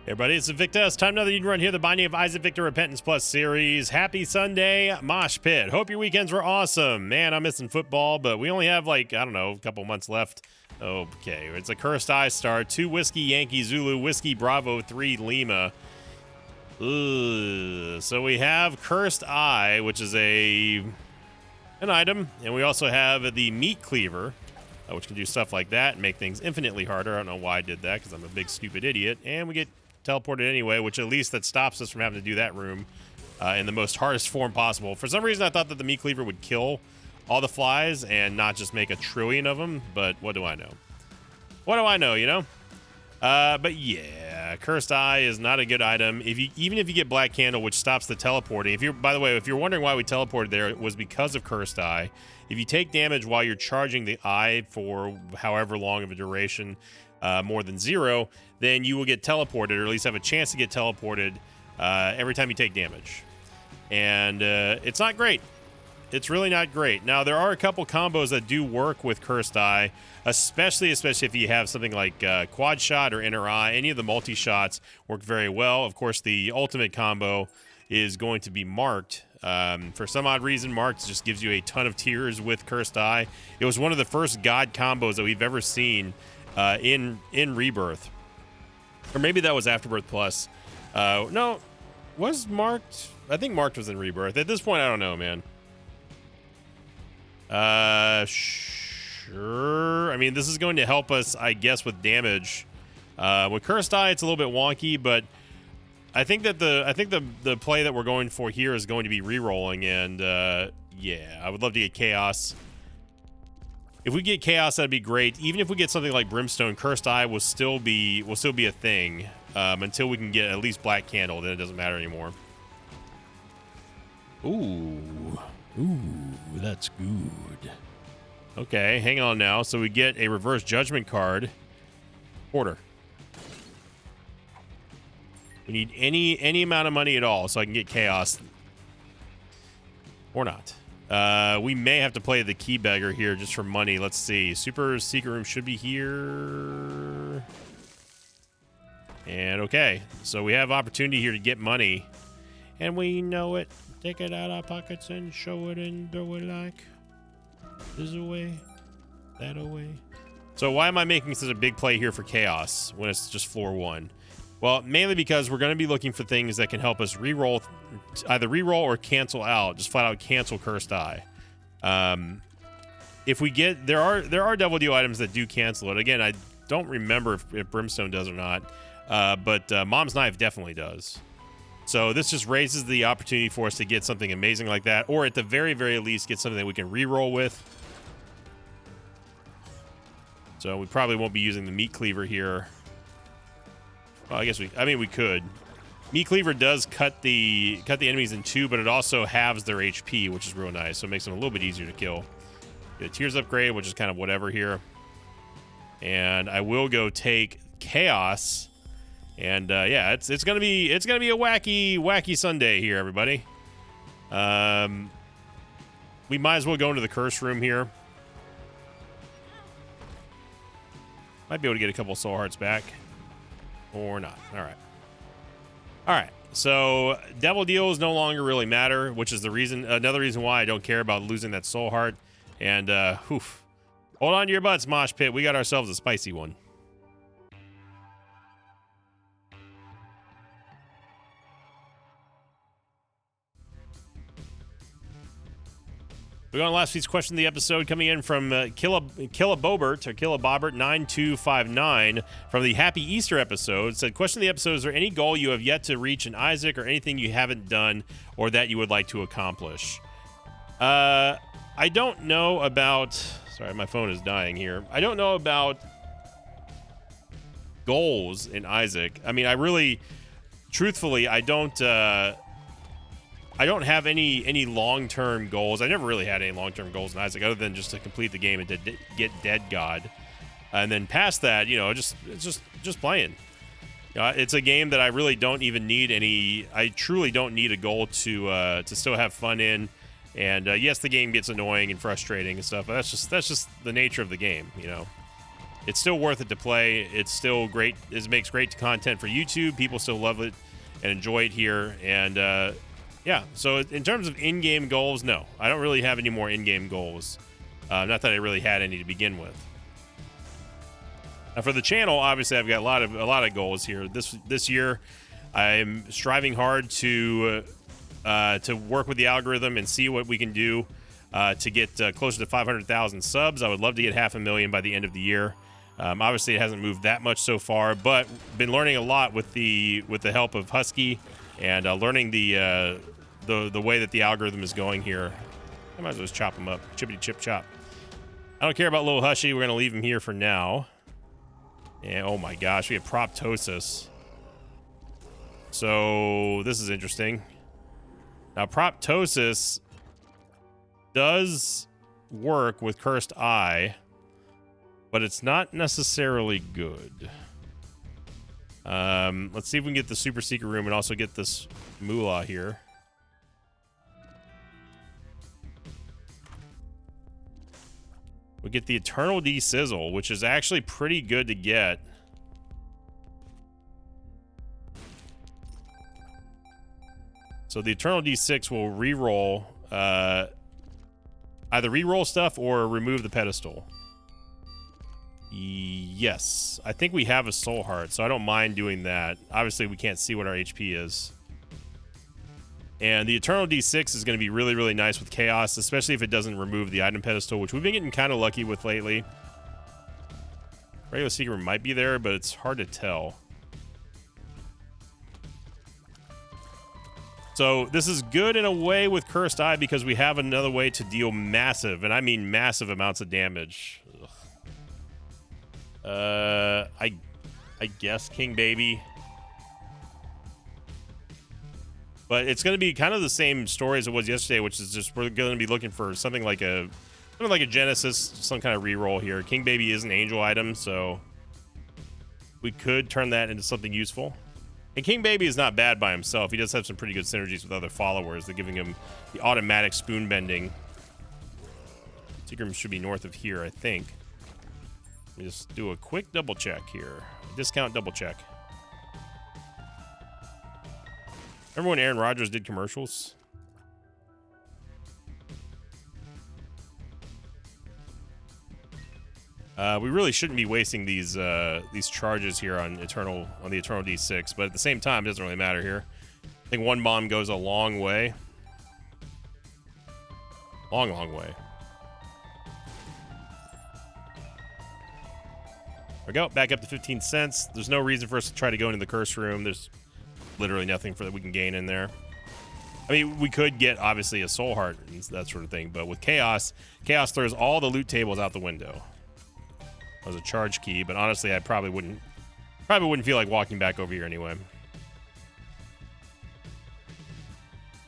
Hey everybody, it's Victor. It's time another Eden Run here, the Binding of Isaac Victor Repentance Plus series. Happy Sunday, Mosh Pit. Hope your weekends were awesome. Man, I'm missing football, but we only have like, I don't know, a couple months left. Okay, it's a Cursed Eye start. 2 Whiskey Yankee Zulu, Whiskey Bravo, 3 Lima. So we have Cursed Eye, which is an item, and we also have the Meat Cleaver, which can do stuff like that and make things infinitely harder. I don't know why I did that, because I'm a big stupid idiot. And we get teleported anyway, which at least that stops us from having to do that room in the most hardest form possible. For some reason, I thought that the Meat Cleaver would kill all the flies and not just make a trillion of them, but what do I know? What do I know, you know? But yeah, Cursed Eye is not a good item. Even if you get Black Candle, which stops the teleporting. By the way, if you're wondering why we teleported there, it was because of Cursed Eye. If you take damage while you're charging the eye for however long of a duration, more than 0, then you will get teleported, or at least have a chance to get teleported every time you take damage. And it's not great. It's really not great. Now, there are a couple combos that do work with Cursed Eye, especially if you have something like Quad Shot or Inner Eye. Any of the multi-shots work very well. Of course, the ultimate combo is going to be Marked. For some odd reason, Marked just gives you a ton of tears with Cursed Eye. It was one of the first God combos that we've ever seen in Rebirth. Or maybe that was Afterbirth Plus. No, was Marked? I think Marked was in Rebirth. At this point, I don't know, man. Sure. I mean, this is going to help us, I guess, with damage. With Cursed Eye, it's a little bit wonky, but I think that the play that we're going for here is going to be re-rolling, and yeah, I would love to get Chaos. If we get Chaos, that'd be great. Even if we get something like Brimstone, Cursed Eye will still be a thing until we can get at least Black Candle. Then it doesn't matter anymore. Ooh, that's good. Okay, hang on now. So we get a Reverse Judgment card. Quarter. We need any amount of money at all so I can get Chaos. Or not. We may have to play the Key Beggar here just for money. Let's see. Super Secret Room should be here. And okay. So we have opportunity here to get money. And we know it. Take it out of our pockets and show it and throw it like this away, that away. So why am I making such a big play here for Chaos when it's just floor 1? Well, mainly because we're going to be looking for things that can help us re-roll, either re-roll or cancel out, just flat out cancel Cursed Eye. If we get, there are Devil Deal items that do cancel it. Again, I don't remember if Brimstone does or not, but Mom's Knife definitely does. So this just raises the opportunity for us to get something amazing like that, or at the very, very least, get something that we can re-roll with. So we probably won't be using the Meat Cleaver here. Well, I guess we could. Meat Cleaver does cut the enemies in 2, but it also halves their HP, which is real nice. So it makes them a little bit easier to kill. Get a Tears Upgrade, which is kind of whatever here. And I will go take Chaos. And yeah, it's gonna be a wacky Sunday here, everybody. We might as well go into the curse room here. Might be able to get a couple soul hearts back, or not. All right. So Devil Deals no longer really matter, which is another reason why I don't care about losing that soul heart. And hold on to your butts, Mosh Pit. We got ourselves a spicy one. We got on last week's question of the episode coming in from Killabobert or Killabobert9259 from the Happy Easter episode. It said, question of the episode, is there any goal you have yet to reach in Isaac or anything you haven't done or that you would like to accomplish? I don't know about... Sorry, my phone is dying here. I don't know about goals in Isaac. I mean, truthfully, I don't have any long-term goals. I never really had any long-term goals in Isaac other than just to complete the game and to get Dead God. And then past that, it's just playing. It's a game that I really don't even need I truly don't need a goal to still have fun in. And yes, the game gets annoying and frustrating and stuff, but that's just the nature of the game, it's still worth it to play. It's still great. It makes great content for YouTube. People still love it and enjoy it here. And yeah, so in terms of in-game goals, no, I don't really have any more in-game goals. Not that I really had any to begin with. Now for the channel, obviously I've got a lot of goals here. This year, I'm striving hard to work with the algorithm and see what we can do to get closer to 500,000 subs. I would love to get 500,000 by the end of the year. Obviously, it hasn't moved that much so far, but been learning a lot with the help of Husky and learning the way that the algorithm is going here. I might as well just chop him up, chippity chip chop. I don't care about little Hushy. We're gonna leave him here for now. And oh my gosh, we have Proptosis. So this is interesting. Now Proptosis does work with Cursed Eye, but it's not necessarily good. Let's see if we can get the super secret room and also get this moolah here. We get the Eternal Sizzle, which is actually pretty good to get. So the Eternal D6 will re-roll, either re-roll stuff or remove the pedestal. Yes, I think we have a soul heart, so I don't mind doing that. Obviously, we can't see what our HP is. And the Eternal D6 is going to be really, really nice with Chaos, especially if it doesn't remove the item pedestal, which we've been getting kind of lucky with lately. Regular secret might be there, but it's hard to tell. So this is good in a way with Cursed Eye because we have another way to deal massive, and I mean massive amounts of damage. I guess King Baby. But it's going to be kind of the same story as it was yesterday, which is just we're going to be looking for something like a Genesis, some kind of reroll here. King Baby is an angel item, so we could turn that into something useful. And King Baby is not bad by himself. He does have some pretty good synergies with other followers. They're giving him the automatic spoon bending. Secret room should be north of here, I think. Let me just do a quick double check here. Discount double check. Remember when Aaron Rodgers did commercials? We really shouldn't be wasting these charges here on the Eternal D6, but at the same time, it doesn't really matter here. I think one bomb goes a long way. Long, long way. There we go, back up to 15 cents. There's no reason for us to try to go into the curse room. There's literally nothing that we can gain in there. I mean, we could get, obviously, a soul heart and that sort of thing, but with Chaos throws all the loot tables out the window. That was a charge key, but honestly, I probably wouldn't feel like walking back over here anyway.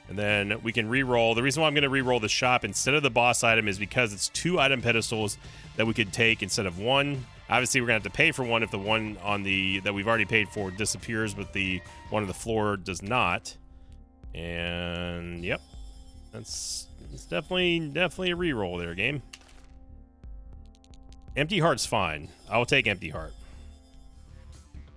And then we can re-roll. The reason why I'm going to re-roll the shop instead of the boss item is because it's 2 item pedestals that we could take instead of 1. Obviously, we're going to have to pay for one if the one on the that we've already paid for disappears, but the one on the floor does not. And yep, it's definitely a re-roll there, game. Empty Heart's fine. I will take Empty Heart.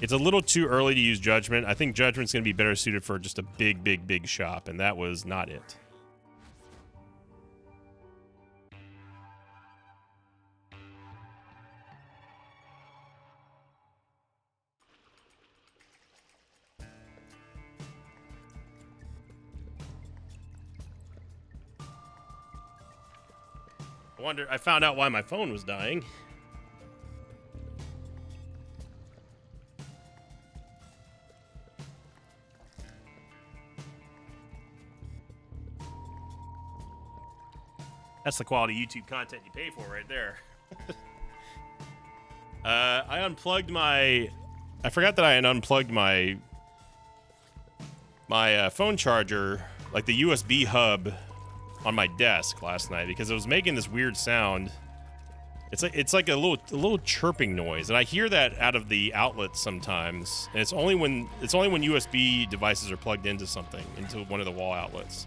It's a little too early to use Judgment. I think Judgment's going to be better suited for just a big shop, and that was not it. I found out why my phone was dying. That's the quality YouTube content you pay for right there. I unplugged my... I forgot that I had unplugged my phone charger, like the USB hub, on my desk last night because it was making this weird sound. It's like a little chirping noise, and I hear that out of the outlet sometimes. And it's only when USB devices are plugged into something, into one of the wall outlets.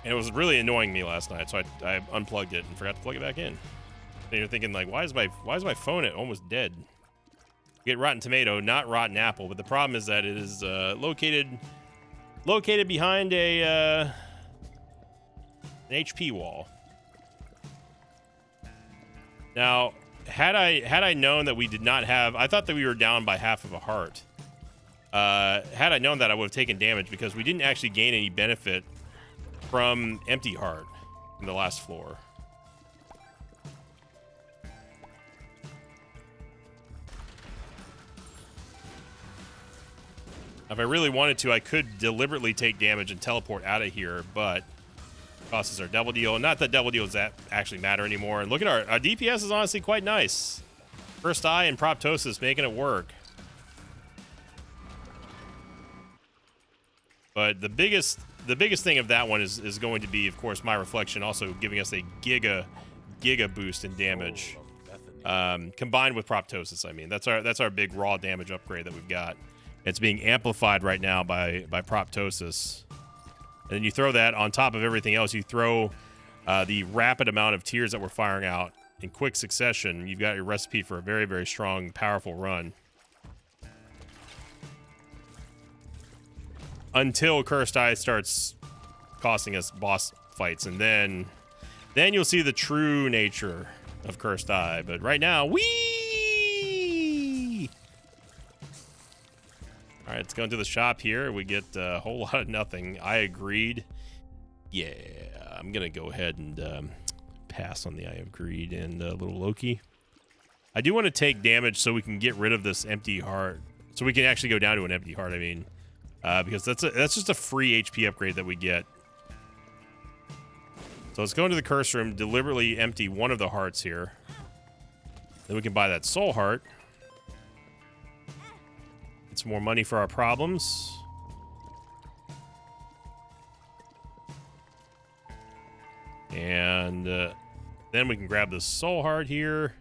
And it was really annoying me last night, so I unplugged it and forgot to plug it back in. And you're thinking like, why is my phone almost dead? You get Rotten Tomato, not Rotten Apple, but the problem is that it is located behind an HP wall. Now, had I known that we did not have, I thought that we were down by half of a heart. Had I known that, I would have taken damage because we didn't actually gain any benefit from empty heart in the last floor. If I really wanted to, I could deliberately take damage and teleport out of here, but it costs us our double deal. Not that double deals that actually matter anymore. And look at our DPS is honestly quite nice. Cursed Eye and Proptosis making it work. But the biggest thing of that one is going to be, of course, my reflection also giving us a giga boost in damage. Combined with Proptosis, I mean. That's our big raw damage upgrade that we've got. It's being amplified right now by Proptosis. And then you throw that on top of everything else. You throw the rapid amount of tears that we're firing out in quick succession. You've got your recipe for a very, very strong, powerful run. Until Cursed Eye starts costing us boss fights. And then you'll see the true nature of Cursed Eye. But right now, all right, let's go into the shop here. We get a whole lot of nothing. I agreed. Yeah, I'm going to go ahead and pass on the Eye of Greed and little Loki. I do want to take damage so we can get rid of this empty heart. So we can actually go down to an empty heart, I mean. Because that's just a free HP upgrade that we get. So let's go into the curse room, deliberately empty one of the hearts here. Then we can buy that soul heart. Get some more money for our problems. And then we can grab the soul heart here.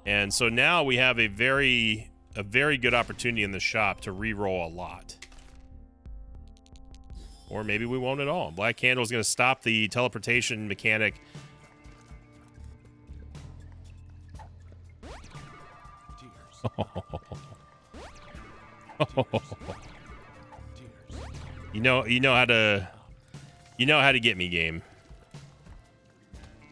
And so now we have a very good opportunity in the shop to re-roll a lot. Or maybe we won't at all. Black Candle is going to stop the teleportation mechanic. You know how to get me, game.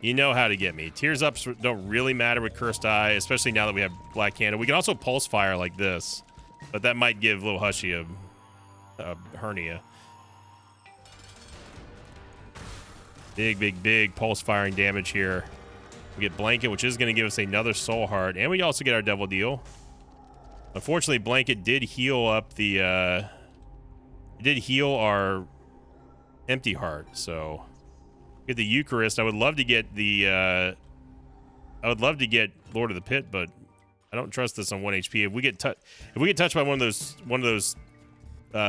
You know how to get me. Tears ups don't really matter with Cursed Eye, especially now that we have Black Candle. We can also pulse fire like this, but that might give little Hushy a hernia. Big pulse firing damage here. We get Blanket, which is going to give us another soul heart, and we also get our double deal. Unfortunately, Blanket did heal up the did heal our empty heart, so get the Eucharist. I would love to get the Lord of the Pit, but I don't trust this on 1 HP. If we get touched by one of those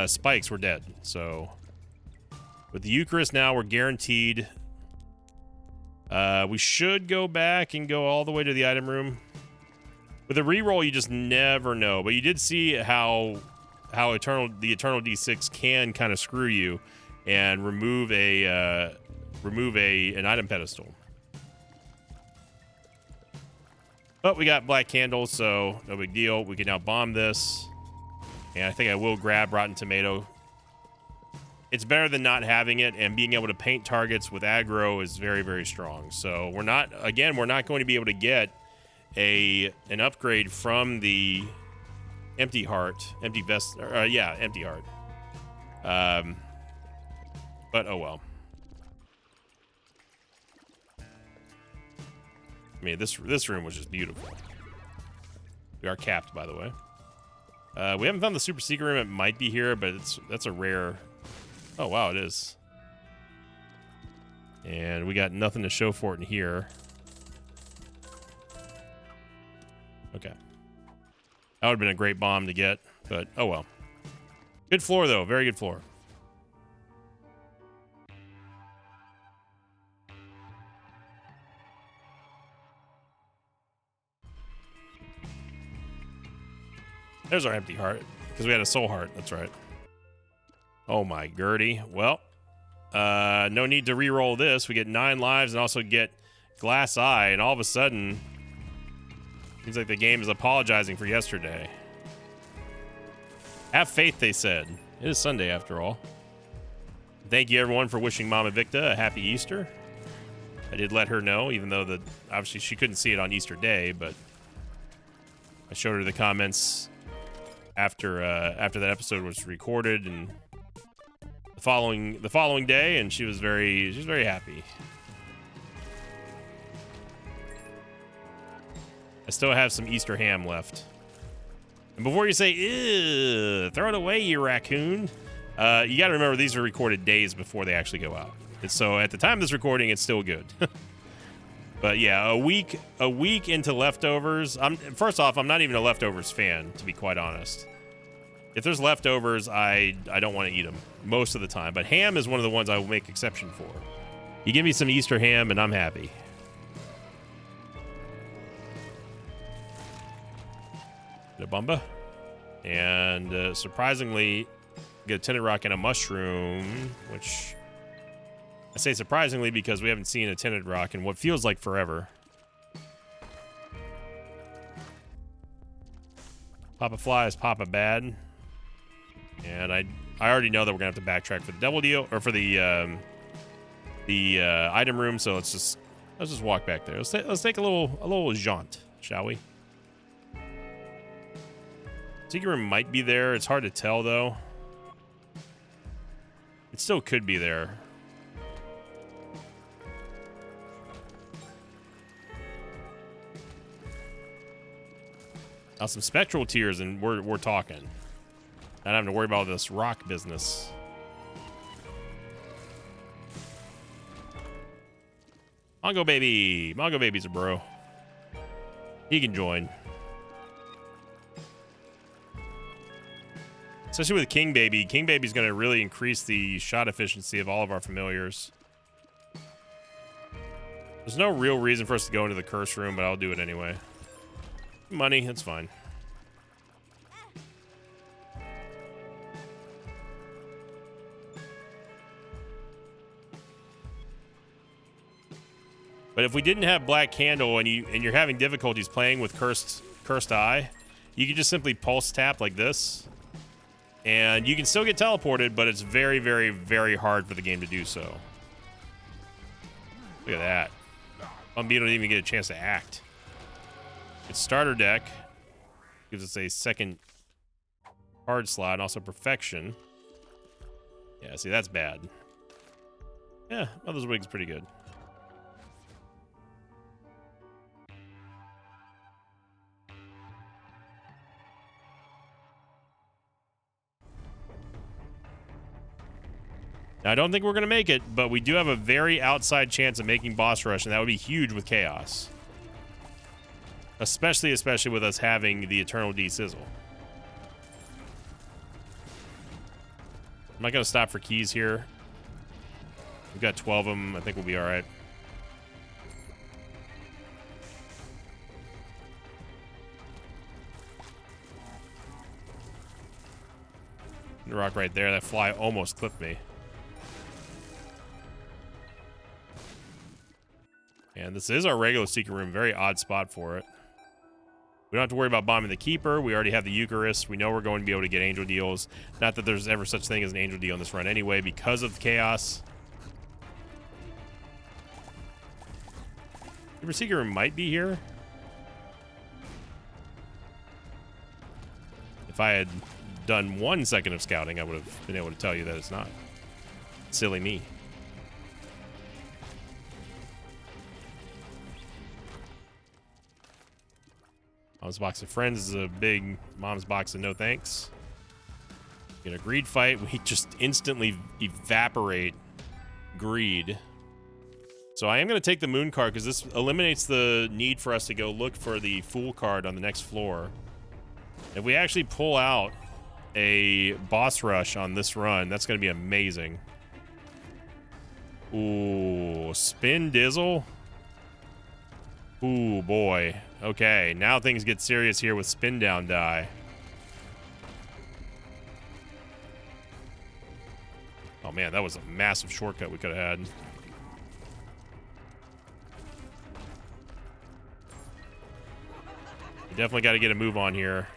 spikes, we're dead. So with the Eucharist now, we're guaranteed. We should go back and go all the way to the item room. With a reroll, you just never know. But you did see how the Eternal D6 can kind of screw you and remove an item pedestal. But we got Black Candle, so no big deal. We can now bomb this. And I think I will grab Rotten Tomato. It's better than not having it, and being able to paint targets with aggro is very, very strong. So we're not going to be able to get an upgrade from the empty heart, empty heart. But oh well. I mean, this room was just beautiful. We are capped, by the way. We haven't found the super secret room. It might be here, but that's a rare. Oh, wow, it is. And we got nothing to show for it in here. Okay. That would have been a great bomb to get, but oh well. Good floor, though. Very good floor. There's our empty heart, because we had a soul heart. That's right. Oh my Gertie. Well, No need to re-roll this. We get 9 lives and also get Glass Eye, and all of a sudden, seems like the game is apologizing for yesterday. Have faith, they said. It is Sunday after all. Thank you everyone for wishing Mama Victa a happy Easter. I did let her know, even though obviously she couldn't see it on Easter Day, but I showed her the comments after that episode was recorded and the following day, and she was very happy. I still have some Easter ham left. And before you say, ew, throw it away, you raccoon, you got to remember these are recorded days before they actually go out. And so at the time of this recording, it's still good. But yeah, a week into leftovers. First off, I'm not even a leftovers fan, to be quite honest. If there's leftovers, I don't want to eat them most of the time. But ham is one of the ones I will make exception for. You give me some Easter ham, and I'm happy. A Bumba, and surprisingly, get a Tinted Rock and a Mushroom, which I say surprisingly because we haven't seen a Tinted Rock in what feels like forever. Papa Fly is Papa Bad, and I already know that we're gonna have to backtrack for the Devil Deal or for the item room. So let's just walk back there. Let's take a little jaunt, shall we? Secret room might be there. It's hard to tell, though. It still could be there. Now, some spectral tears, and we're talking. Not having to worry about this rock business. Mongo Baby. Mongo Baby's a bro. He can join. Especially with King Baby. King Baby's going to really increase the shot efficiency of all of our familiars. There's no real reason for us to go into the curse room, but I'll do it anyway. Money, that's fine. But if we didn't have Black Candle and you're having difficulties playing with Cursed Eye, you can just simply pulse tap like this. And you can still get teleported, but it's very, very, very hard for the game to do so. Look at that. Bumby don't even get a chance to act. It's starter deck. Gives us a second card slot and also Perfection. Yeah, see, that's bad. Yeah, Mother's Wig's pretty good. Now, I don't think we're going to make it, but we do have a very outside chance of making boss rush, and that would be huge with Chaos. Especially with us having the Eternal D-Sizzle. I'm not going to stop for keys here. We've got 12 of them. I think we'll be all right. The rock right there. That fly almost clipped me. And this is our regular secret room. Very odd spot for it. We don't have to worry about bombing the Keeper. We already have the Eucharist. We know we're going to be able to get angel deals. Not that there's ever such thing as an angel deal in this run anyway because of Chaos. Super secret room might be here. If I had done 1 second of scouting, I would have been able to tell you that it's not. Silly me. Mom's Box of Friends is a big Mom's Box of no thanks. In a greed fight, we just instantly evaporate greed. So I am going to take the Moon card because this eliminates the need for us to go look for the Fool card on the next floor. If we actually pull out a boss rush on this run, that's going to be amazing. Ooh, Spin Dizzle. Ooh, boy. Okay, now things get serious here with Spin Down Die. Oh man, that was a massive shortcut we could have had. We definitely got to get a move on here.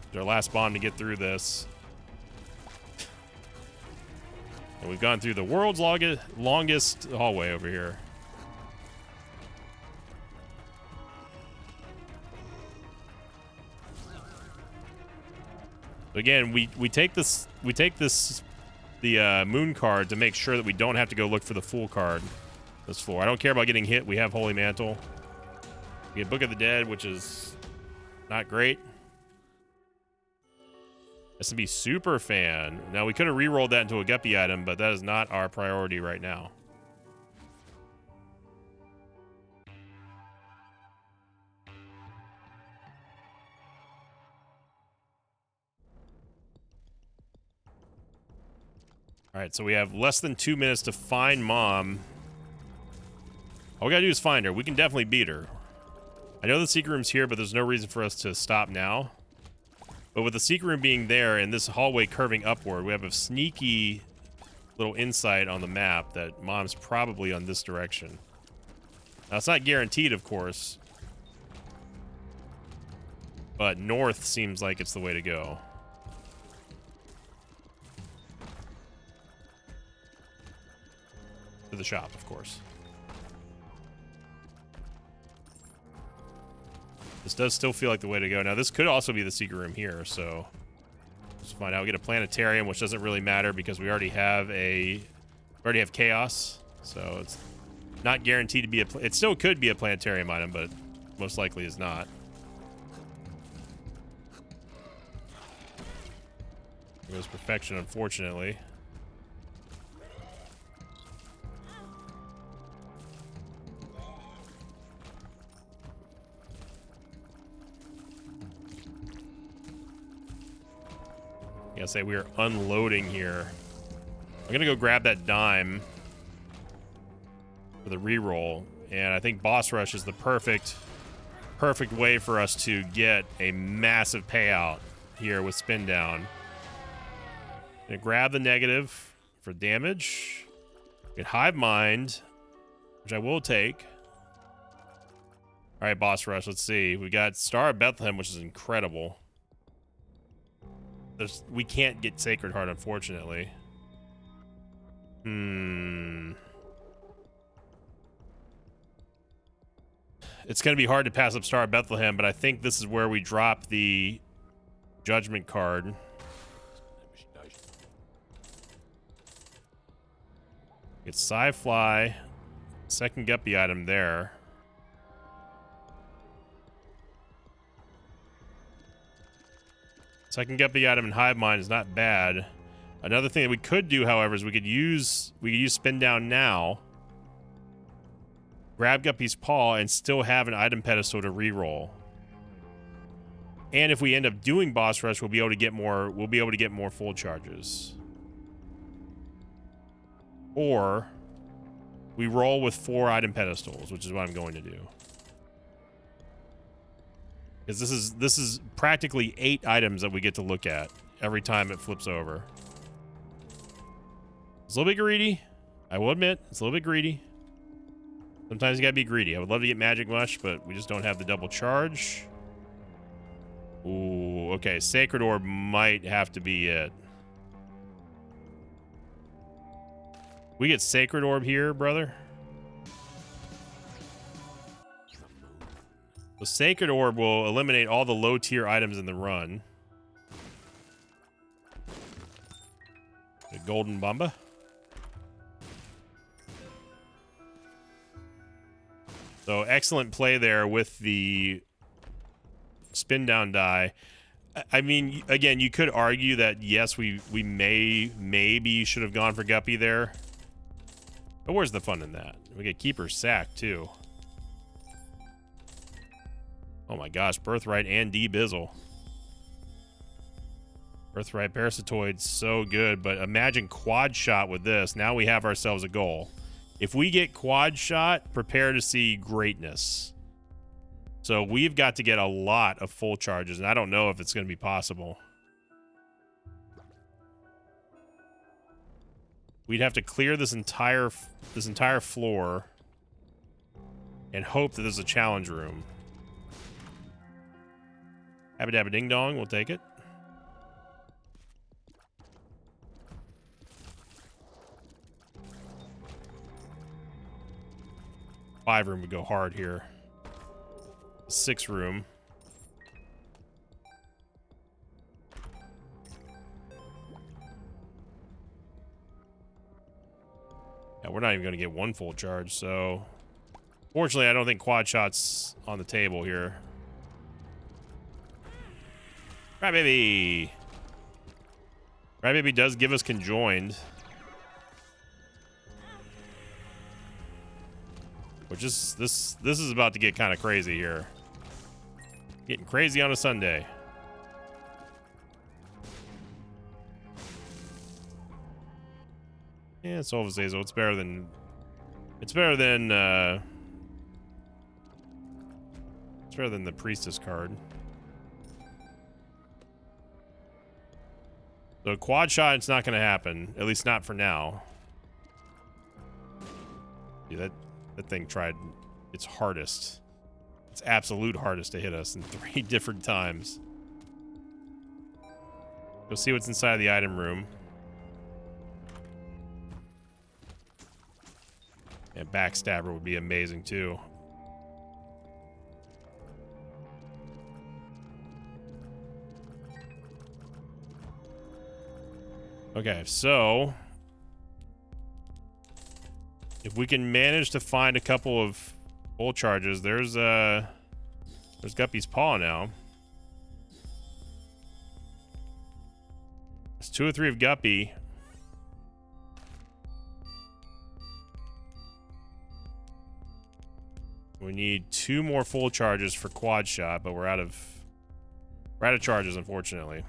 It's our last bond to get through this. And we've gone through the world's longest hallway over here. Again, we take the moon card to make sure that we don't have to go look for the fool card this floor. I don't care about getting hit. We have Holy Mantle. We get Book of the Dead, which is not great. SMB Super Fan. Now, we could have re-rolled that into a Guppy item, but that is not our priority right now. All right, so we have less than 2 minutes to find Mom. All we gotta do is find her. We can definitely beat her. I know the secret room's here, but there's no reason for us to stop now. But with the secret room being there and this hallway curving upward, we have a sneaky little insight on the map that Mom's probably on this direction. Now, it's not guaranteed, of course. But north seems like it's the way to go. To the shop, of course. This does still feel like the way to go. Now, this could also be the secret room here, so let's find out. We get a planetarium, which doesn't really matter because we already have chaos, so it's not guaranteed to be it still could be a planetarium item, but most likely is not. It was perfection, unfortunately. I say we are unloading here. I'm gonna go grab that dime for the reroll, and I think boss rush is the perfect way for us to get a massive payout here with spin down. Gonna grab the negative for damage. Get Hive Mind, which I will take. All right, boss rush. Let's see. We got Star of Bethlehem, which is incredible. We can't get Sacred Heart, unfortunately. It's going to be hard to pass up Star of Bethlehem, but I think this is where we drop the Judgment card. Get Sci-Fly. Second Guppy item there. Second Guppy item in Hive Mind is not bad. Another thing that we could do, however, is we could use spin down now, grab Guppy's Paw, and still have an item pedestal to reroll. And if we end up doing boss rush, we'll be able to get more full charges. Or we roll with 4 item pedestals, which is what I'm going to do. Because this is practically 8 items that we get to look at every time it flips over. It's a little bit greedy. I will admit, it's a little bit greedy. Sometimes you gotta be greedy. I would love to get Magic Mush, but we just don't have the double charge. Ooh, okay. Sacred Orb might have to be it. We get Sacred Orb here, brother. The Sacred Orb will eliminate all the low tier items in the run. The Golden Bomba. So excellent play there with the spin down die. I mean, again, you could argue that yes, we maybe should have gone for Guppy there. But where's the fun in that? We get Keeper's Sack too. Oh my gosh, Birthright and D-Bizzle. Birthright Parasitoid's so good, but imagine Quad Shot with this. Now we have ourselves a goal. If we get Quad Shot, prepare to see greatness. So we've got to get a lot of full charges, and I don't know if it's going to be possible. we'd have to clear this entire floor and hope that there's a challenge room. Abba dabba ding dong, we'll take it. Five room would go hard here. 6 room. Yeah, we're not even going to get 1 full charge, so... Fortunately, I don't think quad shot's on the table here. Crybaby! Crybaby does give us conjoined. Which is, this is about to get kind of crazy here. Getting crazy on a Sunday. Yeah, it's Soul of Azazel. It's better than the Priestess card. So quad shot, it's not going to happen. At least not for now. Yeah, that thing tried its hardest. Its absolute hardest to hit us in 3 different times. Go see what's inside the item room. And Backstabber would be amazing too. Okay, so if we can manage to find a couple of full charges, there's Guppy's Paw now. There's 2 or 3 of Guppy. We need 2 more full charges for quad shot, but we're out of charges, unfortunately.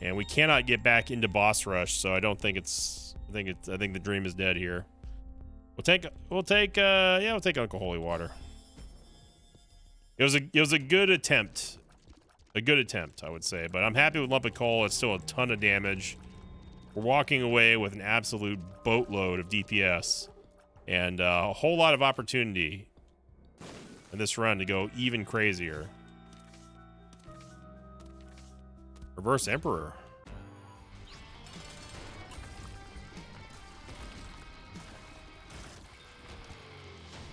And we cannot get back into boss rush, so I don't think it's. I think the dream is dead here. We'll take Uncle Holy Water. It was a good attempt. A good attempt, I would say, but I'm happy with Lump of Coal. It's still a ton of damage. We're walking away with an absolute boatload of DPS and a whole lot of opportunity in this run to go even crazier. Reverse Emperor.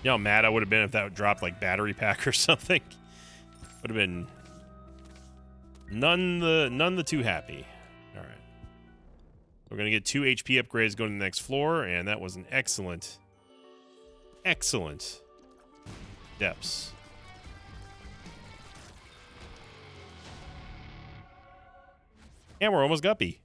You know how mad I would have been if that would drop like battery pack or something. Would have been none the too happy. All right. We're gonna get 2 HP upgrades going to the next floor, and that was an excellent depths. And we're almost Guppy.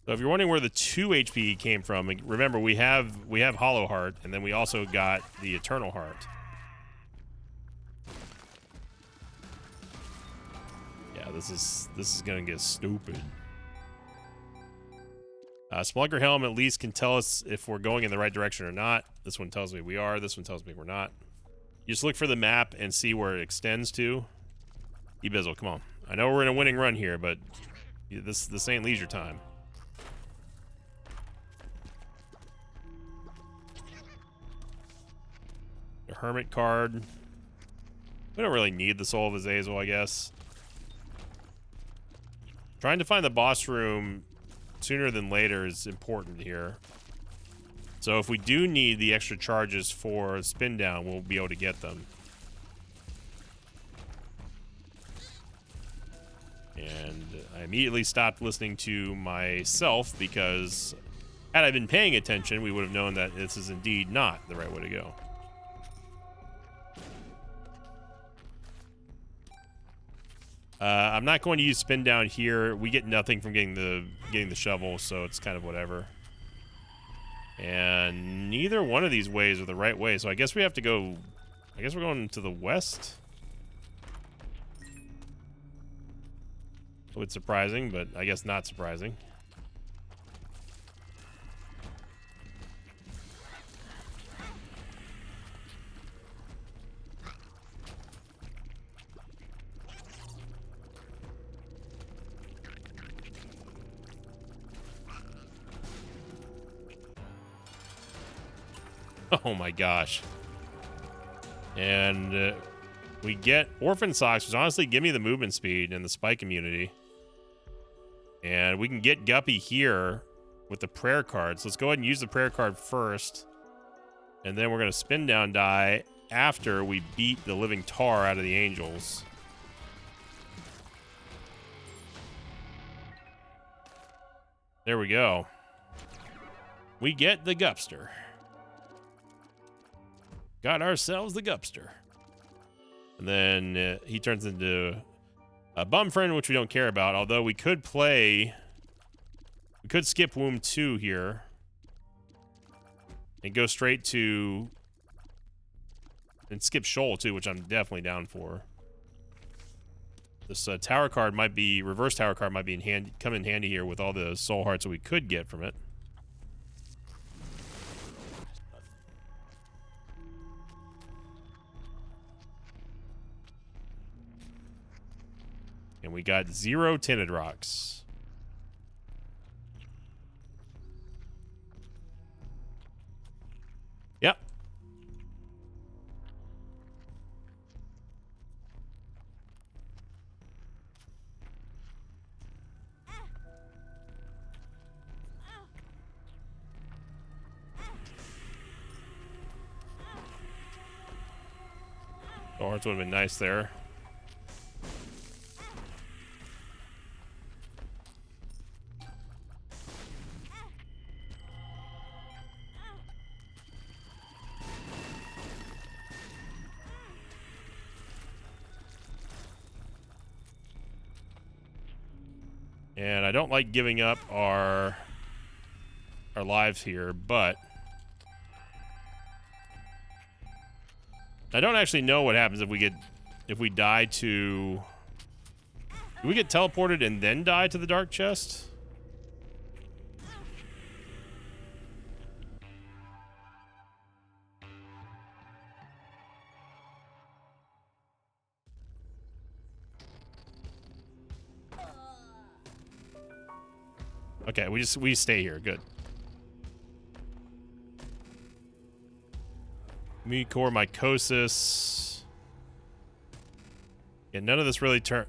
So if you're wondering where the 2 HP came from, remember we have Hollow Heart, and then we also got the Eternal Heart. Yeah, this is gonna get stupid. Splunker Helm at least can tell us if we're going in the right direction or not. This one tells me we are. This one tells me we're not. You just look for the map and see where it extends to. Ebizzle, come on. I know we're in a winning run here, but this ain't leisure time. The Hermit card. We don't really need the Soul of Azazel, I guess. Trying to find the boss room sooner than later is important here. So if we do need the extra charges for spin down, we'll be able to get them. And I immediately stopped listening to myself because had I been paying attention, we would have known that this is indeed not the right way to go. I'm not going to use spin down here. We get nothing from getting the shovel, so it's kind of whatever. And neither one of these ways are the right way, so I guess we have to go. I guess we're going to the west. A bit surprising, but I guess not surprising. Oh my gosh. And we get Orphan Socks, which honestly give me the movement speed and the spike immunity. And we can get Guppy here with the prayer cards. Let's go ahead and use the prayer card first. And then we're going to spin down die after we beat the living tar out of the angels. There we go. We get the Gupster. Got ourselves the Gupster. And then he turns into a Bum Friend, which we don't care about. Although we could play... We could skip Womb 2 here. And go straight to... And skip Shoal, too, which I'm definitely down for. This tower card might be... Reverse tower card might be come in handy here with all the soul hearts that we could get from it. And we got 0 Tinted Rocks. Yep. Oh, hearts would have been nice there. And I don't like giving up our lives here, but I don't actually know what happens if we die to... Do we get teleported and then die to the dark chest? Okay, we stay here. Good. Mucor Mycosis. Yeah, none of this really turn.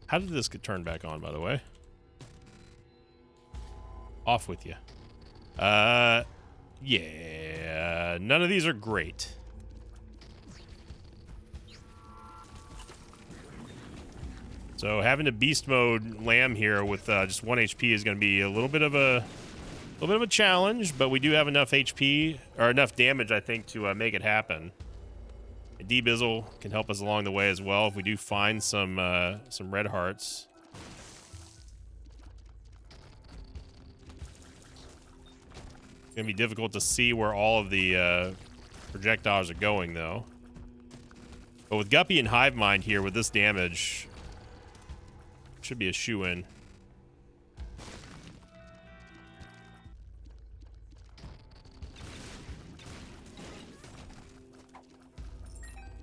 How did this get turned back on, by the way? Off with you. Yeah, none of these are great. So having a beast mode lamb here with just 1 HP is going to be a little bit of a challenge, but we do have enough HP or enough damage, I think, to make it happen. D-Bizzle can help us along the way as well if we do find some red hearts. It's going to be difficult to see where all of the projectiles are going, though. But with Guppy and Hive Mind here with this damage, should be a shoo-in.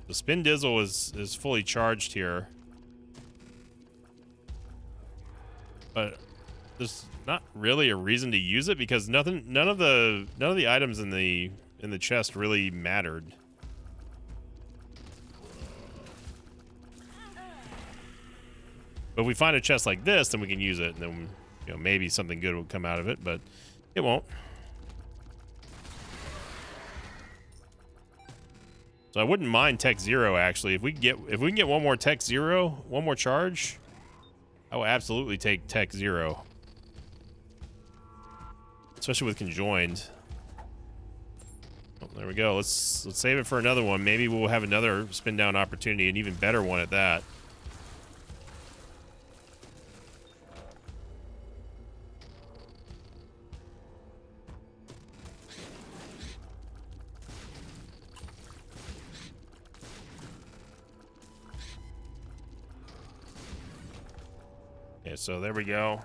The Spin Dizzle is fully charged here, but there's not really a reason to use it because none of the items in the chest really mattered. But if we find a chest like this, then we can use it, and then maybe something good will come out of it, but it won't. So I wouldn't mind Tech 0 actually. If we can get one more Tech 0, one more charge, I will absolutely take Tech 0. Especially with conjoined. Oh, there we go. Let's save it for another one. Maybe we'll have another spin down opportunity, an even better one at that. Okay, so there we go.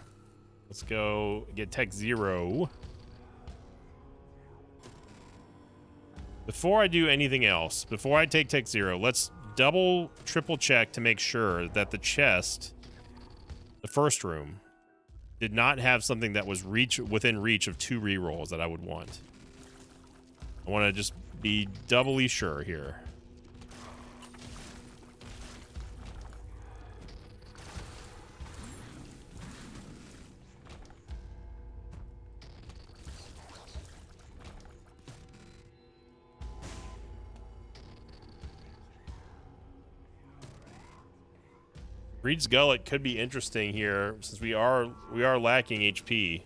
Let's go get Tech 0. Before I do anything else, before I take Tech 0, let's triple check to make sure that the chest, the first room, did not have something that was within reach of 2 rerolls that I would want. I want to just be doubly sure here. Breed's Gullet could be interesting here since we are lacking HP.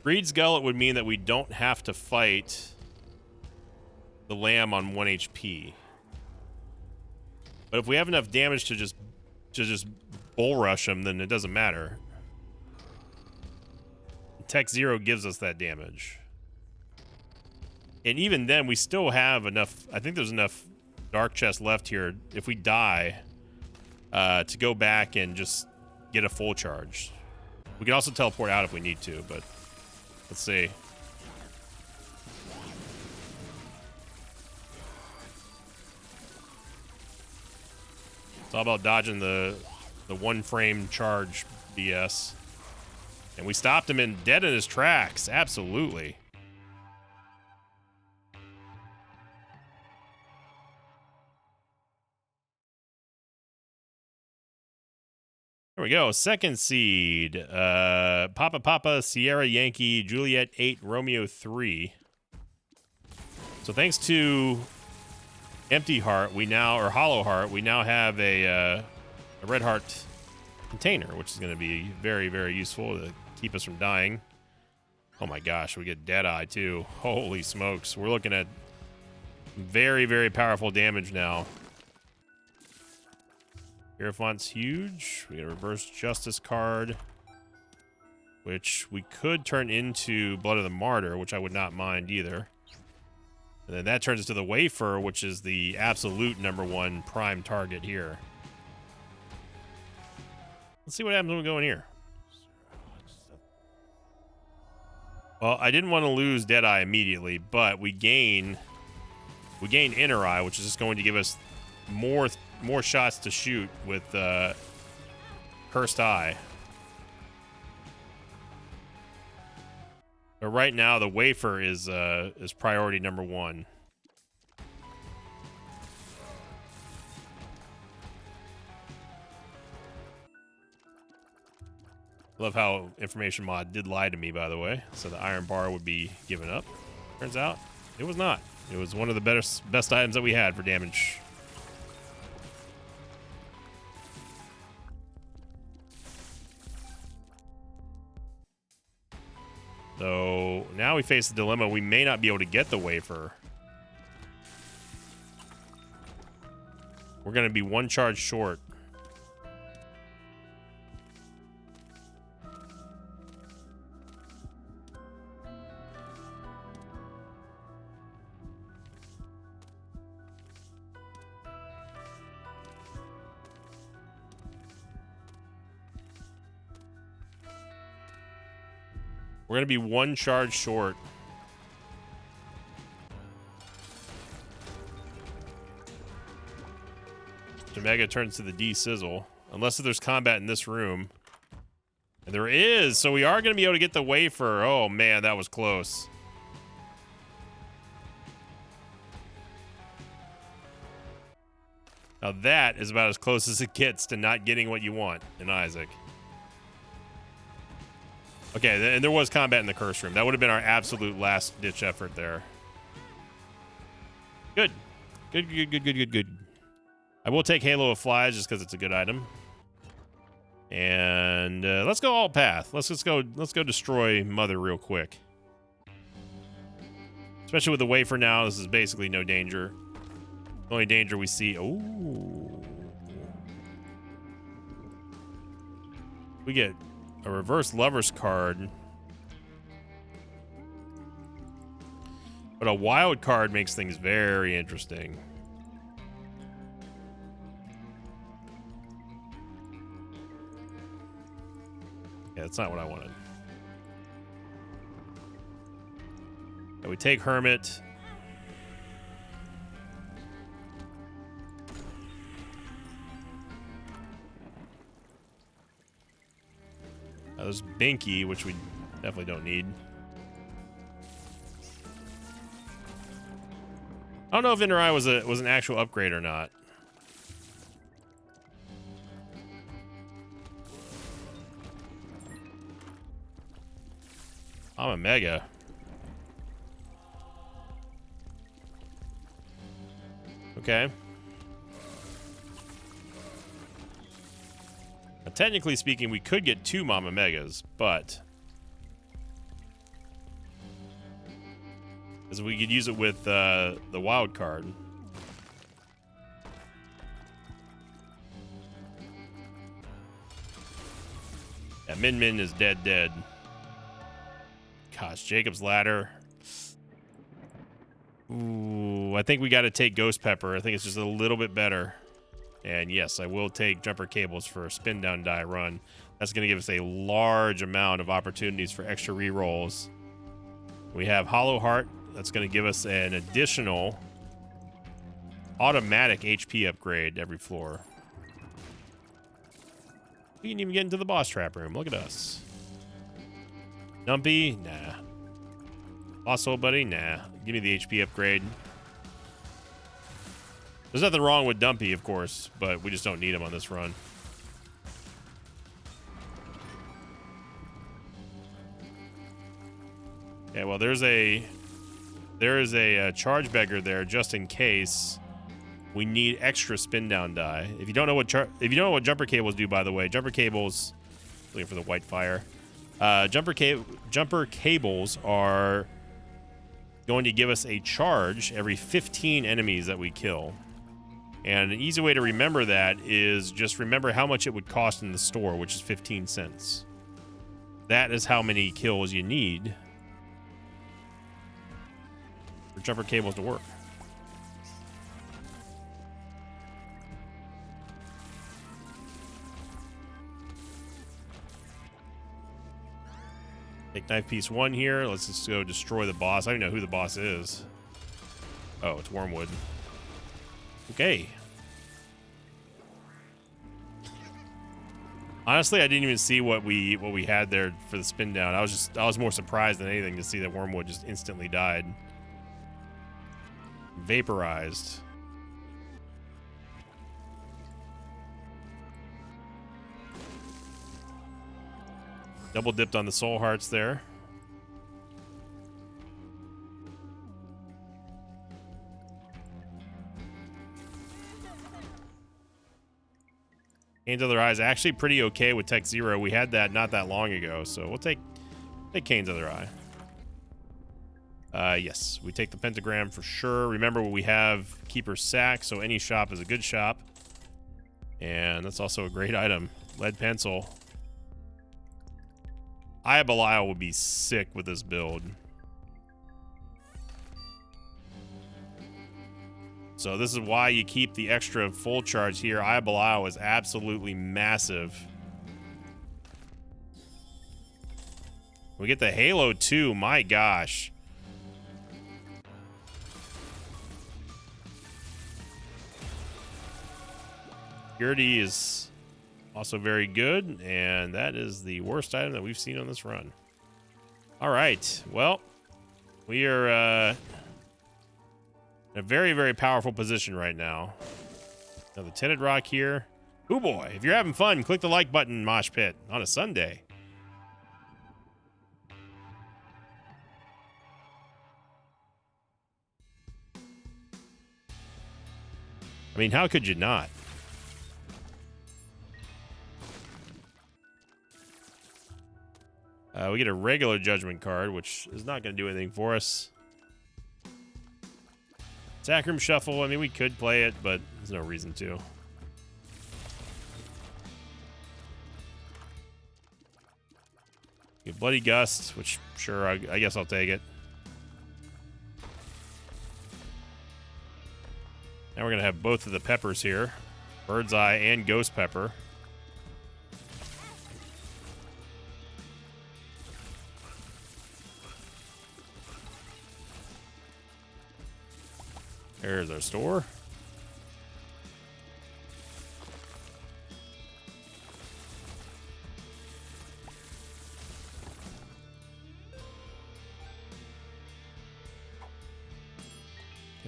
Breed's Gullet would mean that we don't have to fight the lamb on 1 HP. But if we have enough damage to just bull rush him, then it doesn't matter. Tech 0 gives us that damage. And even then, we still have enough. I think there's enough dark chest left here if we die to go back and just get a full charge. We can also teleport out if we need to, but let's see. It's all about dodging the one frame charge BS. And we stopped him dead in his tracks. Absolutely. There we go. Second seed. Papa Papa, Sierra Yankee, Juliet 8, Romeo 3. So thanks to Empty Heart, or Hollow Heart, we now have a Red Heart container, which is going to be very, very useful to keep us from dying. Oh my gosh, we get Deadeye too. Holy smokes. We're looking at very, very powerful damage now. Hierophant's huge. We got a Reverse Justice card, which we could turn into Blood of the Martyr, which I would not mind either. And then that turns into the Wafer, which is the absolute #1 prime target here. Let's see what happens when we go in here. Well, I didn't want to lose Deadeye immediately, but we gain Inner Eye, which is just going to give us more shots to shoot with Cursed Eye. But right now, the Wafer is priority #1. Love how Information Mod did lie to me, by the way. So the Iron Bar would be given up. Turns out it was not. It was one of the best items that we had for damage. So now we face the dilemma. We may not be able to get the Wafer. We're going to be 1 charge short. We're going to be 1 charge short. Omega turns to the D-Sizzle. Unless there's combat in this room. And there is, so we are going to be able to get the Wafer. Oh, man, that was close. Now that is about as close as it gets to not getting what you want in Isaac. Okay, and there was combat in the curse room. That would have been our absolute last-ditch effort there. Good. Good. I will take Halo of Flies just because it's a good item. And let's go all path. Let's go destroy Mother real quick. Especially with the Wafer now, this is basically no danger. The only danger we see... Ooh. We get a reverse Lover's card. But a wild card makes things very interesting. Yeah, that's not what I wanted. And we take Hermit. There's Binky, which we definitely don't need. I don't know if Inner Eye was an actual upgrade or not. I'm a Mega. Okay. Now, technically speaking, we could get 2 Mama Megas, but as we could use it with the wild card. Yeah, Min Min is dead. Gosh, Jacob's Ladder. Ooh, I think we got to take Ghost Pepper. I think it's just a little bit better. And yes, I will take Jumper Cables for a spin down die run. That's going to give us a large amount of opportunities for extra rerolls. We have Hollow Heart. That's going to give us an additional automatic HP upgrade every floor. We can even get into the boss trap room. Look at us. Dumpy? Nah. Boss Hole Buddy? Nah. Give me the HP upgrade. There's nothing wrong with Dumpy, of course, but we just don't need him on this run. Okay, well, there is a charge beggar there just in case we need extra spin down die. If you don't know what jumper cables do, by the way, jumper cables. Looking for the white fire. Jumper cables are going to give us a charge every 15 enemies that we kill. And an easy way to remember that is just remember how much it would cost in the store, which is 15 cents. That is how many kills you need for jumper cables to work. Take knife piece 1 here. Let's just go destroy the boss. I don't even know who the boss is. Oh, it's Wormwood. Okay. Honestly, I didn't even see what we had there for the spin down. I was more surprised than anything to see that Wormwood just instantly died. Vaporized. Double dipped on the soul hearts there. Kane's Other Eye is actually pretty okay with Tech Zero. We had that not that long ago, so we'll take Kane's Other Eye. Yes, we take the Pentagram for sure. Remember, we have Keeper's Sack, so any shop is a good shop. And that's also a great item. Lead Pencil. Eye of Belial would be sick with this build. So this is why you keep the extra full charge here. Eye of Belial is absolutely massive. We get the Halo 2. My gosh. Purity is also very good, and that is the worst item that we've seen on this run. All right, well, we are in a very, very powerful position right now. Now the Tinted Rock here. Oh boy, if you're having fun, click the like button, Mosh Pit, on a Sunday. I mean, how could you not? We get a regular Judgment card, which is not going to do anything for us. Sacrum Shuffle, I mean, we could play it, but there's no reason to. Get Bloody Gust, which, sure, I guess I'll take it. Now we're going to have both of the peppers here. Bird's Eye and Ghost Pepper. There's our store.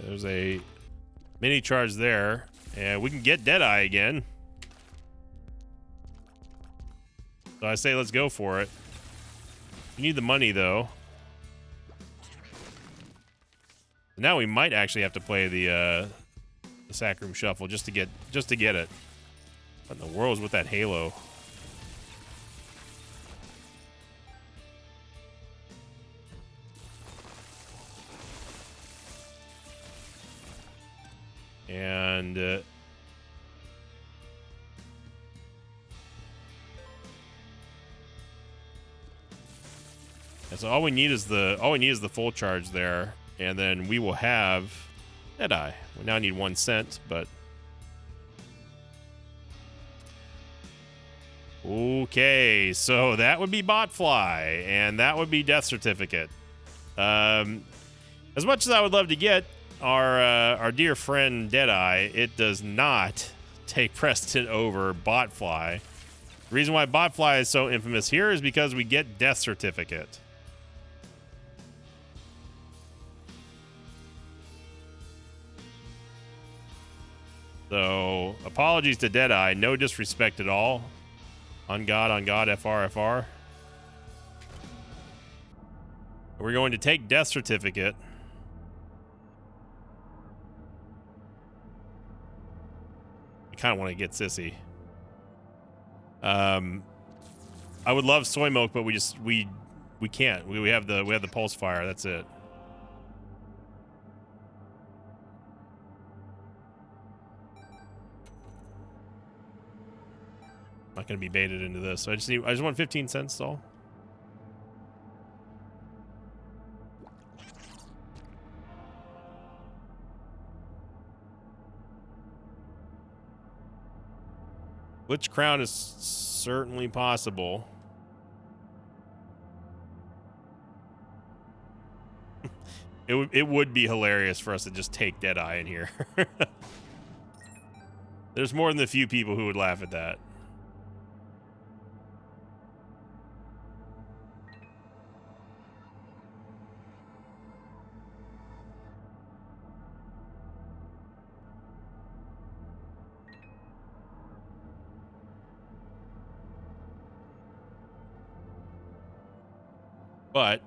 There's a mini charge there. And we can get Deadeye again. So I say let's go for it. We need the money, though. Now we might actually have to play the Sack Room Shuffle just to get it. What in the world is with that Halo? And so all we need is the full charge there, and then we will have Deadeye. We now need 1 cent, but okay, so that would be Botfly, and that would be Death Certificate. As much as I would love to get our dear friend Deadeye, it does not take precedent over Botfly. The reason why Botfly is so infamous here is because we get Death Certificate. So, apologies to Deadeye. No disrespect at all. On God, FR. We're going to take Death Certificate. I kind of want to get Sissy. I would love Soy Milk, but we can't. We have the Pulse Fire. That's it. Not going to be baited into this. So I just want 15 cents though. Glitch Crown is certainly possible. It would be hilarious for us to just take Deadeye in here. There's more than a few people who would laugh at that. But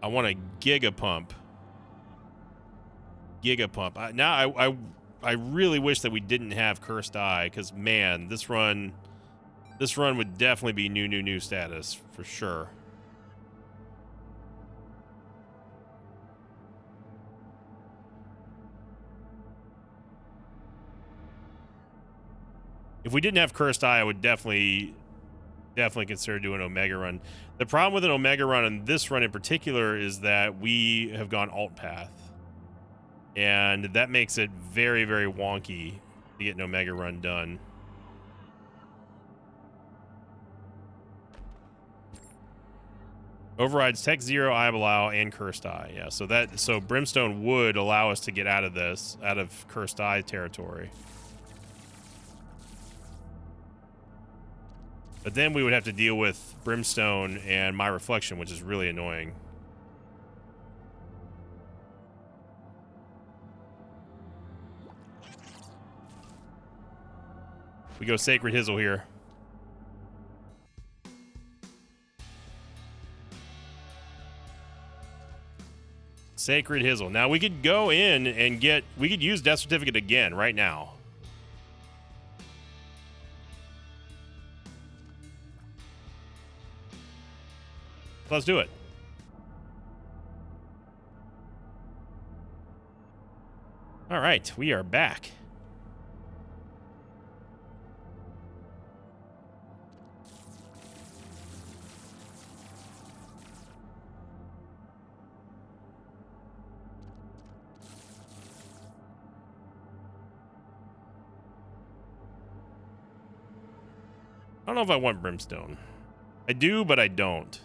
I want a Gigapump. Now I really wish that we didn't have Cursed Eye, because man, this run would definitely be new status for sure. If we didn't have Cursed Eye, I would definitely consider doing Omega run. The problem with an Omega run, and this run in particular, is that we have gone alt path, and that makes it very, very wonky to get an Omega run done. Overrides Tech Zero, Ibelau, and Cursed Eye. Yeah, so Brimstone would allow us to get out of Cursed Eye territory. But then we would have to deal with Brimstone and My Reflection, which is really annoying. We go Sacred Hizzle here. Sacred Hizzle. Now we could go in and we could use Death Certificate again right now. Let's do it. All right, we are back. I don't know if I want Brimstone. I do, but I don't.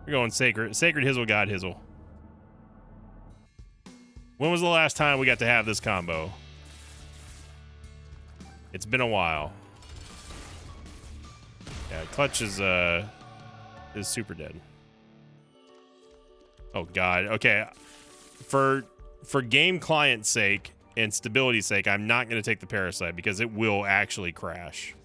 We're going Sacred Hizzle, God Hizzle. When was the last time we got to have this combo? It's been a while. Yeah, Clutch is is super dead. Oh god. Okay. For game client's sake and stability's sake, I'm not going to take the parasite because it will actually crash.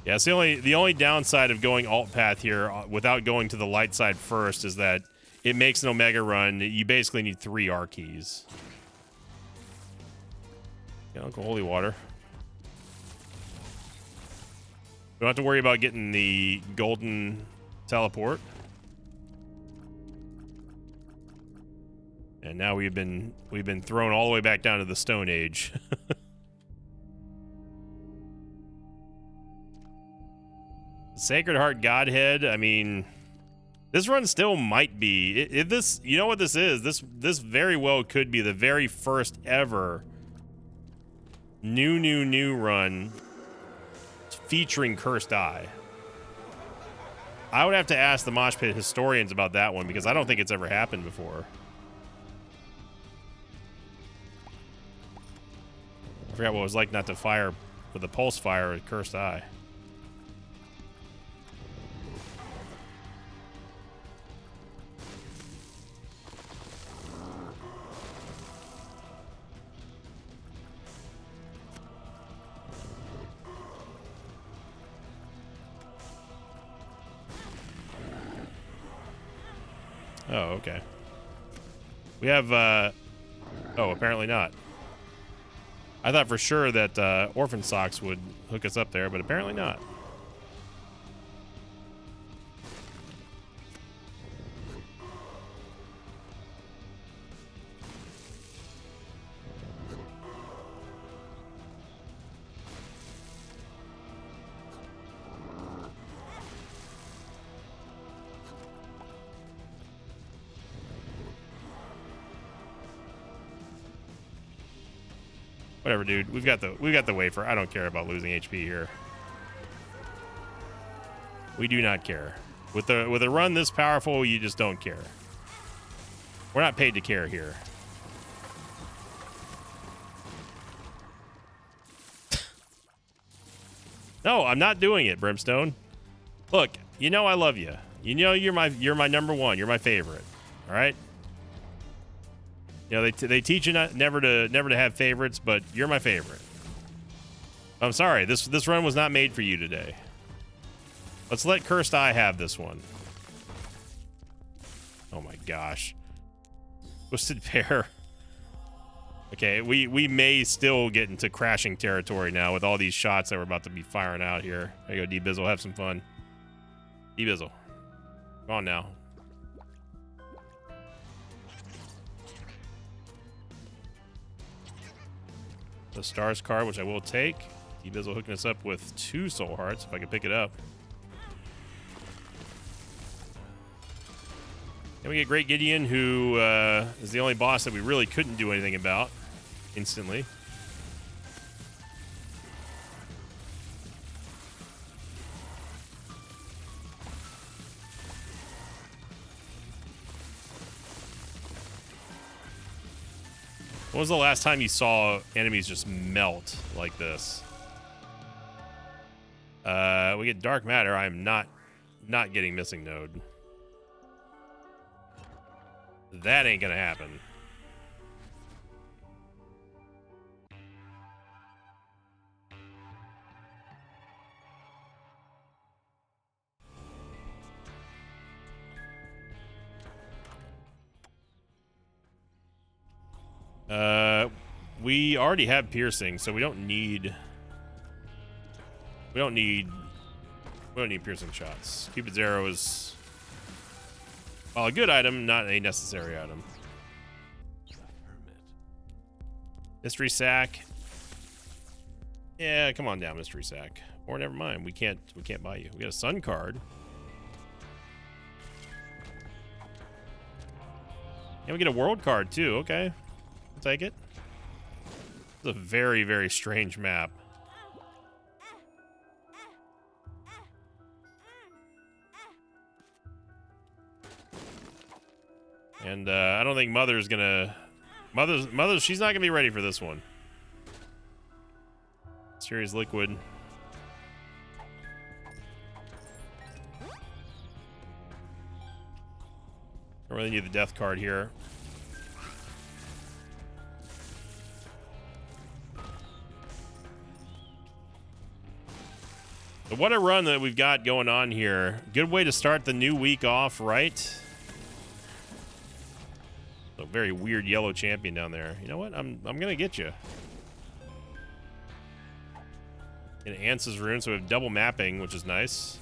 Yeah, it's the only downside of going alt path here without going to the light side first is that it makes an Omega run. You basically need 3 R keys. Yeah, Uncle Holy Water. We don't have to worry about getting the golden teleport. And now we've been thrown all the way back down to the Stone Age. Sacred Heart Godhead, I mean, this run still might be. If this, you know what this is? This very well could be the very first ever new run featuring Cursed Eye. I would have to ask the Mosh Pit historians about that one because I don't think it's ever happened before. I forgot what it was like not to fire with a pulse fire with Cursed Eye. Oh, okay. We have, oh, apparently not. I thought for sure that Orphan Socks would hook us up there, but apparently not. Whatever, dude. We've got the wafer. I don't care about losing HP here. We do not care. With a run this powerful, you just don't care. We're not paid to care here. No, I'm not doing it, Brimstone. Look, you know I love you. You know you're my number one. You're my favorite. All right. You know they teach you never to have favorites, but you're my favorite. I'm sorry. This run was not made for you today. Let's let Cursed Eye have this one. Oh my gosh. Twisted Pair. Okay, we may still get into crashing territory now with all these shots that we're about to be firing out here. There you go, D-Bizzle. Have some fun. D-Bizzle. Come on now. The Stars card, which I will take. D-Bizzle hooking us up with 2 Soul Hearts if I can pick it up. And we get Great Gideon, who is the only boss that we really couldn't do anything about instantly. When was the last time you saw enemies just melt like this? We get Dark Matter. I'm not getting Missing Node. That ain't gonna happen. We already have piercing, so we don't need piercing shots. Cupid's arrow is, well, a good item, not a necessary item. Mystery Sack. Yeah, come on down, Mystery Sack. Or never mind, we can't buy you. We got a Sun card. And we get a World card too. Okay, I'll take it. It's a very, very strange map. And I don't think Mother's gonna... Mother, she's not gonna be ready for this one. Serious Liquid. I really need the death card here. So what a run that we've got going on here. Good way to start the new week off, right? A very weird yellow champion down there. You know what? I'm gonna get you. In Ans's rune, so we have double mapping, which is nice.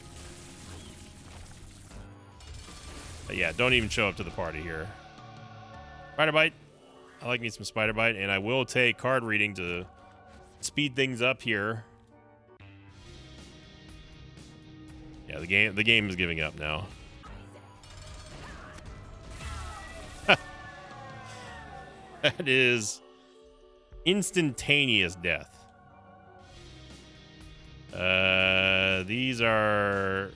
But yeah, don't even show up to the party here. Spider Bite. I like me some Spider Bite, and I will take card reading to speed things up here. Yeah, the game is giving up now. That is instantaneous death. These are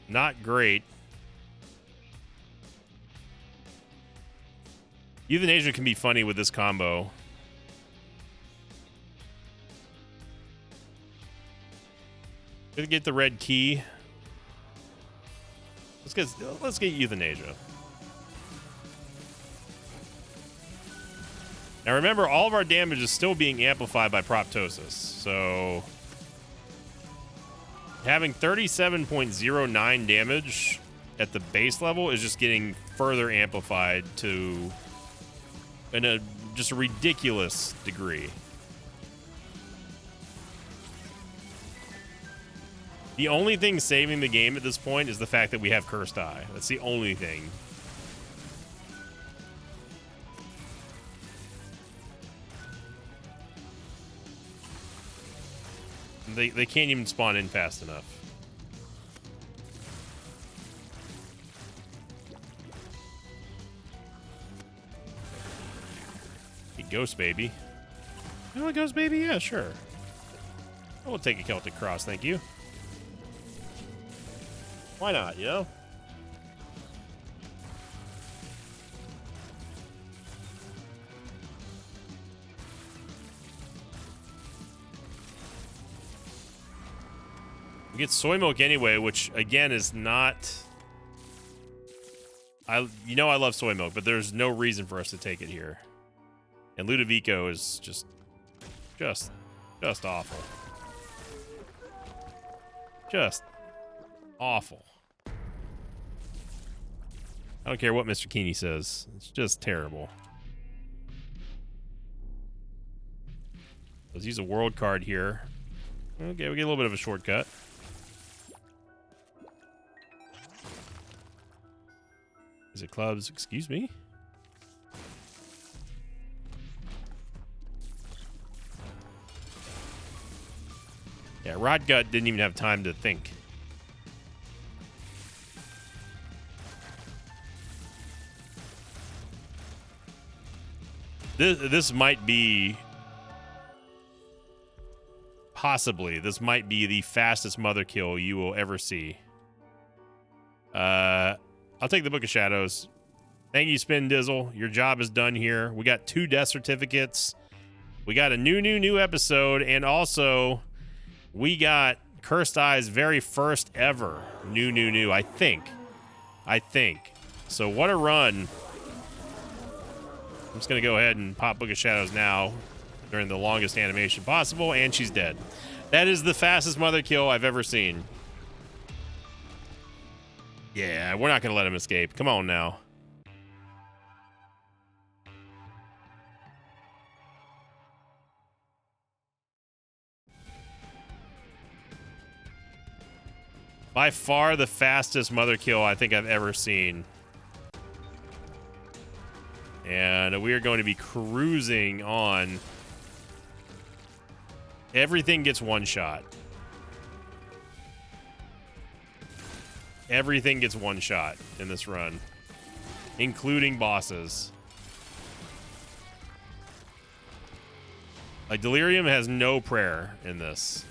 not great. Euthanasia can be funny with this combo. Gonna get the red key. Let's get Euthanasia. Now remember, all of our damage is still being amplified by Proptosis, so having 37.09 damage at the base level is just getting further amplified to just a ridiculous degree. The only thing saving the game at this point is the fact that we have Cursed Eye. That's the only thing. They can't even spawn in fast enough. Hey, Ghost Baby. You want Ghost Baby? Yeah, sure. I will take a Celtic Cross, thank you. Why not, you know? We get Soy Milk anyway, which again is not... I love Soy Milk, but there's no reason for us to take it here. And Ludovico is just awful. Just awful. I don't care what Mr. Keeney says. It's just terrible. Let's use a world card here. Okay, we get a little bit of a shortcut. Is it clubs? Excuse me? Yeah, Rodgut didn't even have time to think. This might be... Possibly, this might be the fastest mother kill you will ever see. I'll take the Book of Shadows. Thank you, Spin Dizzle. Your job is done here. We got 2 death certificates. We got a new episode, and also we got Cursed Eye's very first ever new. I think. So what a run. I'm just gonna go ahead and pop Book of Shadows now during the longest animation possible, and she's dead. That is the fastest mother kill I've ever seen. Yeah, we're not gonna let him escape. Come on now. By far the fastest mother kill I think I've ever seen. And we are going to be cruising on. Everything gets one shot. Everything gets one shot in this run, including bosses. Like, Delirium has no prayer in this.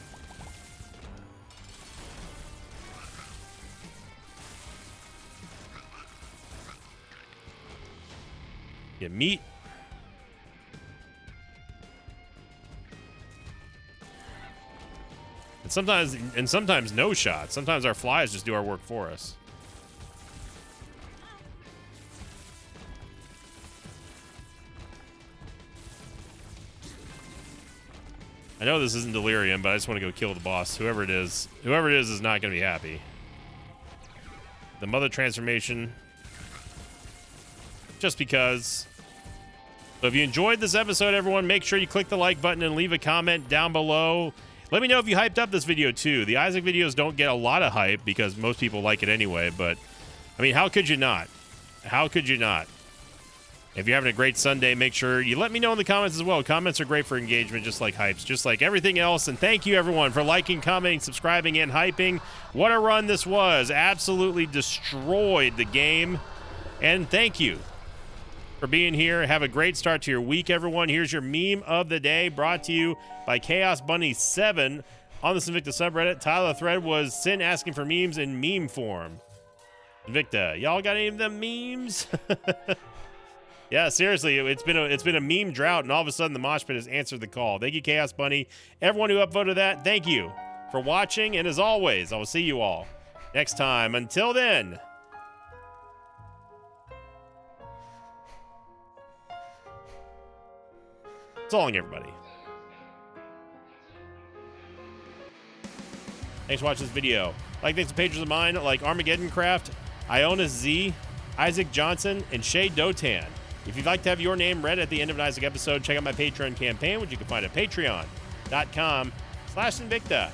Get meat. And sometimes no shots. Sometimes our flies just do our work for us. I know this isn't delirium, but I just want to go kill the boss. Whoever it is not going to be happy. The mother transformation. Just because. So if you enjoyed this episode, everyone, make sure you click the like button and leave a comment down below. Let me know if you hyped up this video too. The Isaac videos don't get a lot of hype because most people like it anyway, but I mean, how could you not? How could you not? If you're having a great Sunday, make sure you let me know in the comments as well. Comments are great for engagement, just like hypes, just like everything else. And thank you, everyone, for liking, commenting, subscribing, and hyping. What a run this was. Absolutely destroyed the game. And thank you for being here. Have a great start to your week, everyone. Here's your meme of the day, brought to you by Chaos Bunny 7 on the Sinvicta subreddit. Title of the thread was Sin asking for memes in meme form. Sinvicta, y'all got any of them memes? Yeah, seriously, it's been a meme drought, and all of a sudden the mosh pit has answered the call. Thank you, Chaos Bunny. Everyone who upvoted that, thank you for watching, and as always, I will see you all next time. Until then, so long, everybody. Thanks for watching this video. Thanks to patrons of mine like Armageddon Craft, Iona Z, Isaac Johnson, and Shay Dotan. If you'd like to have your name read at the end of an Isaac episode, check out my Patreon campaign, which you can find at patreon.com/Sinvicta.